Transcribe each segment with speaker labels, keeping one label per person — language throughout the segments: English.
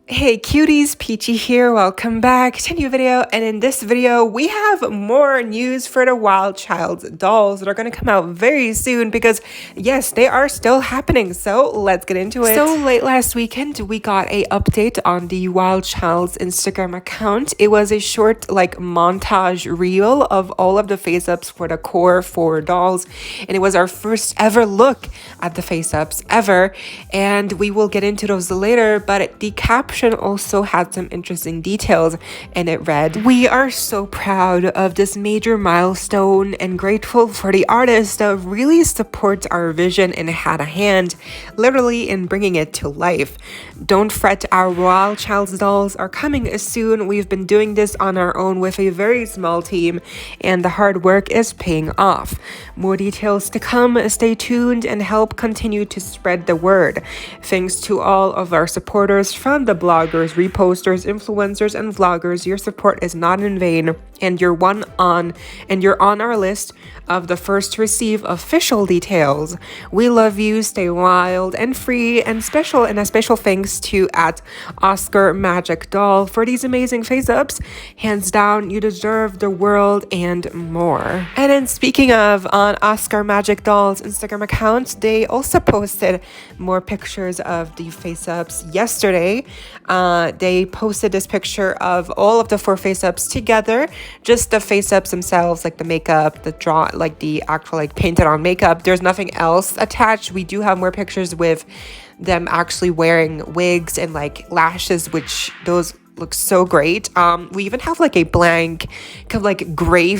Speaker 1: Hey cuties, Peachy here, welcome back to a new video, and in this video we have more news for the Childz dolls that are going to come out very soon because yes, they are still happening, so let's get into it. So late last weekend we got a update on the Childz Instagram account. It was a short montage reel of all of the face ups for the core 4 dolls, and it was our first ever look at the face ups ever, and we will get into those later, but the caption also had some interesting details, and it read, "We are so proud of this major milestone and grateful for the artists that really support our vision and had a hand, literally, in bringing it to life. Don't fret, our Childz dolls are coming soon. We've been doing this on our own with a very small team, and the hard work is paying off. More details to come. Stay tuned and help continue to spread the word. Thanks to all of our supporters from the bloggers, reposters, influencers, and vloggers. Your support is not in vain, and you're on our list of the first to receive official details. We love you. Stay wild and free, and a special thanks to @Oscar Magic Doll for these amazing face ups. Hands down, you deserve the world and more." And then speaking of, on Oscar Magic Doll's Instagram account, they also posted more pictures of the face ups yesterday. They posted this picture of all of the 4 face ups together, just the face ups themselves, like the makeup, the actual painted on makeup. There's nothing else attached. We do have more pictures with them actually wearing wigs and lashes, which those look so great. We even have a blank kind of gray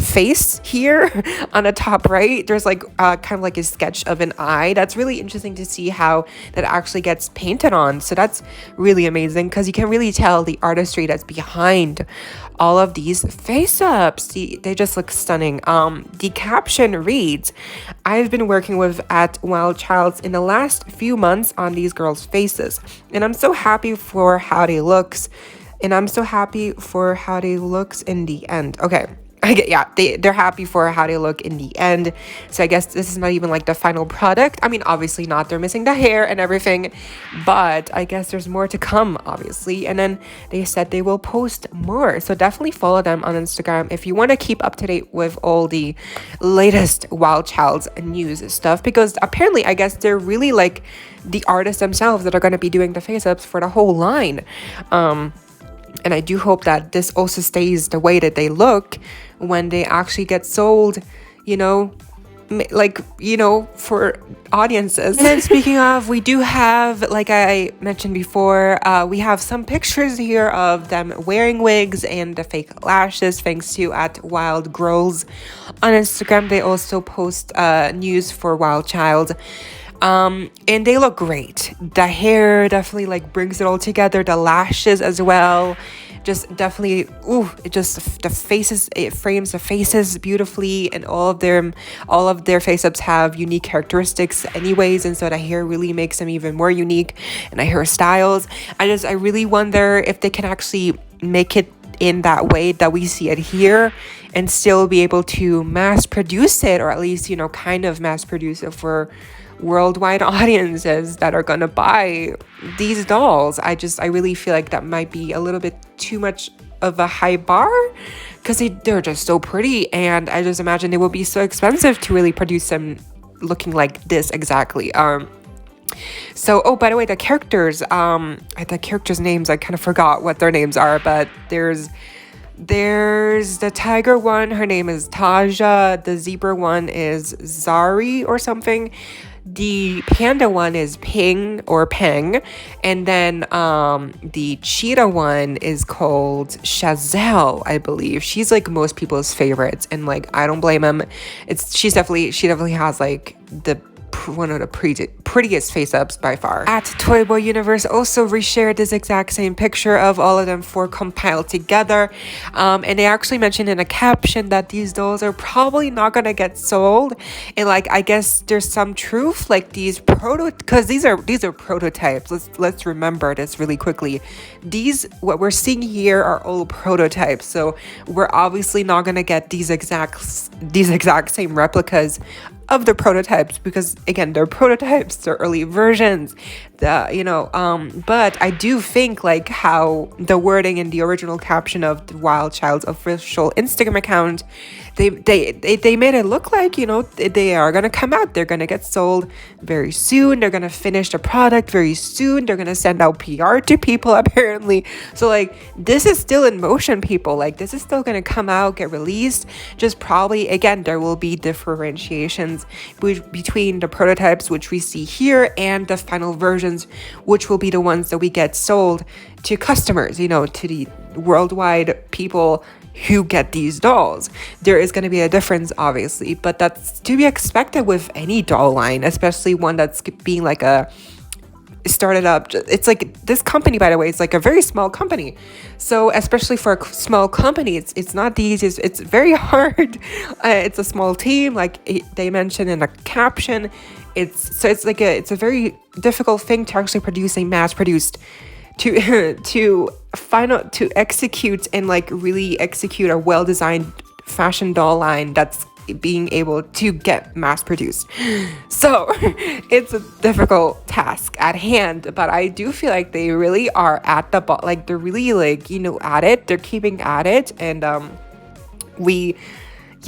Speaker 1: face here on the top right. There's kind of a sketch of an eye. That's really interesting to see how that actually gets painted on. So that's really amazing because you can really tell the artistry that's behind all of these face ups. They just look stunning. The caption reads, "I've been working with Childz in the last few months on these girls' faces, and I'm so happy for how they looks. In the end." Okay. They're happy for how they look in the end. So I guess this is not even the final product. I mean, obviously not. They're missing the hair and everything, but I guess there's more to come, obviously. And then they said they will post more. So definitely follow them on Instagram if you want to keep up to date with all the latest Childz news stuff, because apparently, I guess they're really the artists themselves that are going to be doing the face ups for the whole line. And I do hope that this also stays the way that they look when they actually get sold, for audiences. And then speaking of, we do have, like I mentioned before, we have some pictures here of them wearing wigs and the fake lashes, thanks to @WildGirls on Instagram. They also post news for Childz. And they look great. The hair definitely brings it all together. The lashes as well. Just definitely, the faces, it frames the faces beautifully, and all of their face ups have unique characteristics anyways, and so the hair really makes them even more unique, and the hairstyles. I really wonder if they can actually make it in that way that we see it here and still be able to mass produce it, or at least, kind of mass produce it for worldwide audiences that are gonna buy these dolls. I really feel like that might be a little bit too much of a high bar, because they're just so pretty, and I just imagine they will be so expensive to really produce them looking like this exactly. So, oh, by the way, the characters names, I kind of forgot what their names are, but there's the tiger one, her name is Taja. The zebra one is Zari or something. The panda one is Ping or Peng, and then the cheetah one is called Chazelle, I believe. She's most people's favorites, and I don't blame them. She definitely has one of the prettiest face ups by far. @Toyboy Universe also reshared this exact same picture of all of them 4 compiled together, and they actually mentioned in a caption that these dolls are probably not gonna get sold, and I guess there's some truth, because these are prototypes. Let's remember this really quickly. What we're seeing here are all prototypes, so we're obviously not gonna get these exact same replicas of the prototypes, because again, they're prototypes, they're early versions, but I do think like how the wording in the original caption of the Wild Child's official Instagram account, they made it look like, they are gonna come out, they're gonna get sold very soon, they're gonna finish the product very soon, they're gonna send out PR to people apparently. So like, this is still in motion, people. Like, this is still gonna come out, get released. Just probably, again, there will be differentiations between the prototypes, which we see here, and the final versions, which will be the ones that we get sold to customers, to the worldwide people who get these dolls. There is going to be a difference, obviously, but that's to be expected with any doll line, especially one that's being like a started up. It's like, this company, by the way, is like a very small company, so especially for a small company, it's not the easiest. It's very hard. It's a small team, like they mentioned in the caption. It's a very difficult thing to actually produce a mass produced to execute and like really execute a well-designed fashion doll line that's being able to get mass produced. So it's a difficult task at hand, but I do feel like they really are at the ball. Like, they're really like, at it, they're keeping at it. And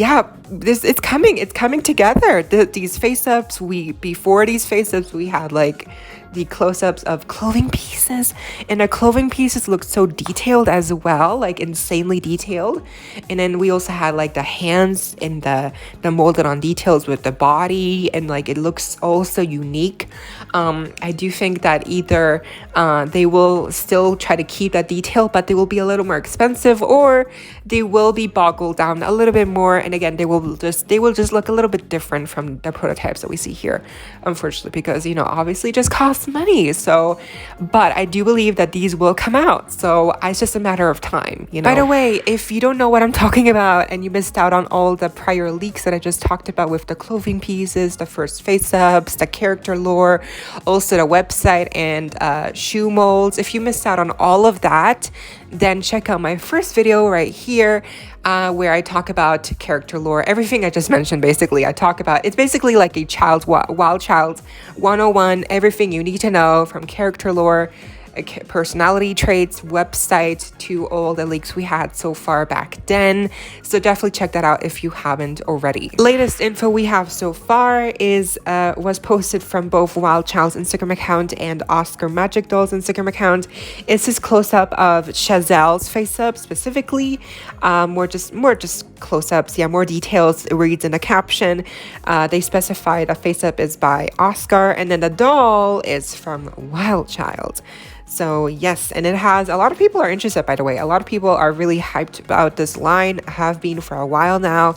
Speaker 1: it's coming together. These face-ups, before these face-ups, we had like the close-ups of clothing pieces, and the clothing pieces looked so detailed as well, like insanely detailed. And then we also had like the hands and the molded on details with the body, and like it looks also unique. I do think that either they will still try to keep that detail, but they will be a little more expensive, or they will be boggled down a little bit more, and again, they will just look a little bit different from the prototypes that we see here, unfortunately, because obviously just costs money. So, but I do believe that these will come out, so it's just a matter of time. By the way, if you don't know what I'm talking about and you missed out on all the prior leaks that I just talked about with the clothing pieces, the first face-ups, the character lore, also the website and shoe molds, if you missed out on all of that, then check out my first video right here, where I talk about character lore, everything I just mentioned. Basically, I talk about, it's basically like a Wild Child's 101, everything you need to know from character lore, personality traits, website, to all the leaks we had so far back then. So definitely check that out if you haven't already. Latest info we have so far was posted from both Wild Child's Instagram account and Oscar Magic Doll's Instagram account. It's this close-up of Chazelle's face-up specifically, more just close-ups, more details. It reads in the caption. They specified a face-up is by Oscar, and then the doll is from Wild Child. So yes, and it has, a lot of people are interested, by the way. A lot of people are really hyped about this line, have been for a while now.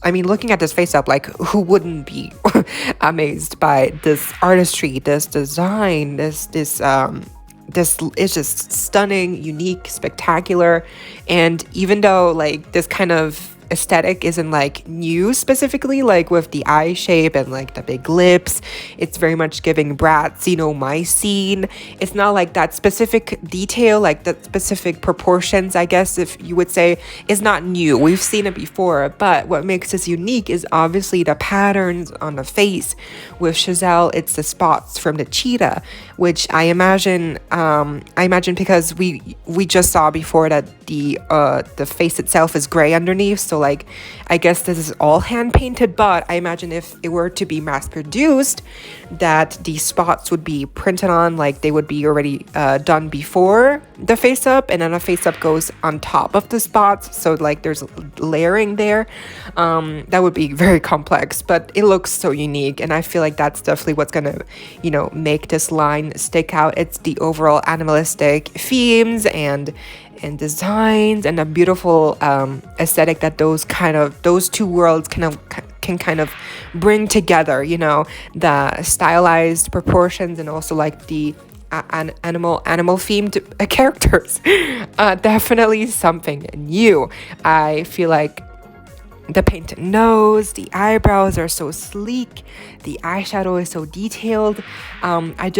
Speaker 1: Looking at this face up, like, who wouldn't be amazed by this artistry, this design, this is just stunning, unique, spectacular. And even though like this kind of aesthetic isn't like new specifically, like with the eye shape and like the big lips, it's very much giving Bratz, my scene. It's not like that specific detail, like that specific proportions, I guess, if you would say, is not new. We've seen it before, but what makes this unique is obviously the patterns on the face. With Chazelle, it's the spots from the cheetah, which I imagine because we just saw before that the face itself is gray underneath, so like I guess this is all hand painted, but I imagine if it were to be mass produced, that these spots would be printed on, like they would be already done before the face up, and then a face up goes on top of the spots, so like there's layering there. That would be very complex, but it looks so unique, and I feel like that's definitely what's gonna make this line stick out. It's the overall animalistic themes and designs and a beautiful aesthetic that those two worlds can kind of bring together, the stylized proportions and also like the animal themed characters. Definitely something new. I feel like the painted nose, the eyebrows are so sleek, the eyeshadow is so detailed. I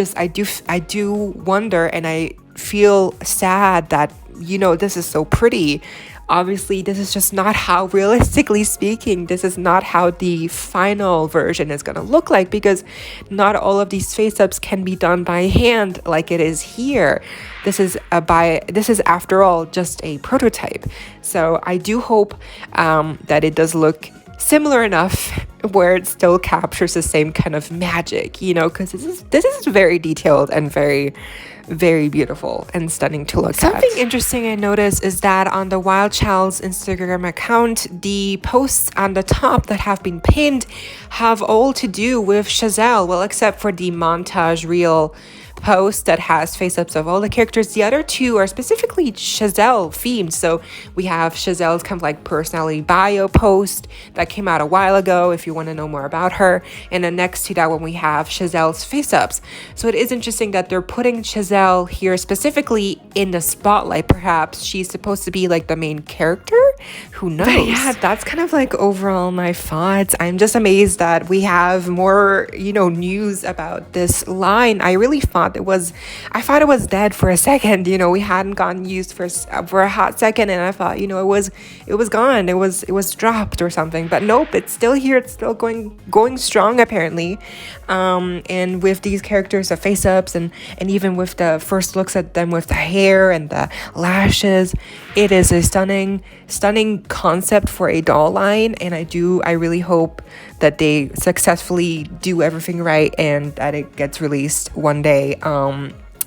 Speaker 1: do wonder, and I feel sad that this is so pretty, Obviously, this is just not how, realistically speaking, this is not how the final version is going to look like, because not all of these face-ups can be done by hand like it is here. This is after all just a prototype. So I do hope that it does look similar enough where it still captures the same kind of magic, you know, because this is very detailed and very, very beautiful and stunning to look at. Something interesting I noticed is that on the Wild Child's Instagram account, the posts on the top that have been pinned have all to do with Chazelle, well, except for the montage reel post that has face-ups of all the characters. The other two are specifically Chazelle themed. So we have Chazelle's kind of like personality bio post that came out a while ago if you want to know more about her, and then next to that one we have Chazelle's face-ups. So it is interesting that they're putting Chazelle here specifically in the spotlight. Perhaps she's supposed to be like the main character, who knows. But yeah, that's kind of like overall my thoughts. I'm just amazed that we have more, you know, news about this line. I really thought it was dead for a second. You know, we hadn't gotten used for a hot second, and I thought, you know, it was gone, it was dropped or something. But nope, it's still here, it's still going strong apparently. And with these characters, the face-ups, and even with the first looks at them with the hair and the lashes, it is a stunning concept for a doll line. And I really hope that they successfully do everything right and that it gets released one day.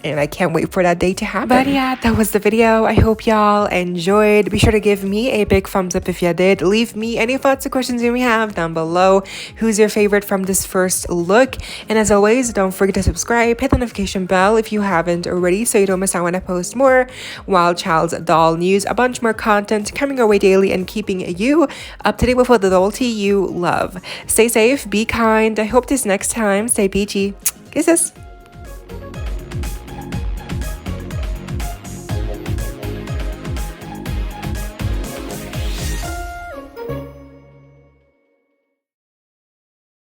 Speaker 1: And I can't wait for that day to happen. But yeah, that was the video. I hope y'all enjoyed. Be sure to give me a big thumbs up if you did. Leave me any thoughts or questions you may have down below. Who's your favorite from this first look? And as always, don't forget to subscribe, hit the notification bell if you haven't already so you don't miss out when I post more Wild Child's doll news, a bunch more content coming our way daily and keeping you up to date with what the dollty you love. Stay safe, be kind. I hope this next time, stay peachy. Kisses.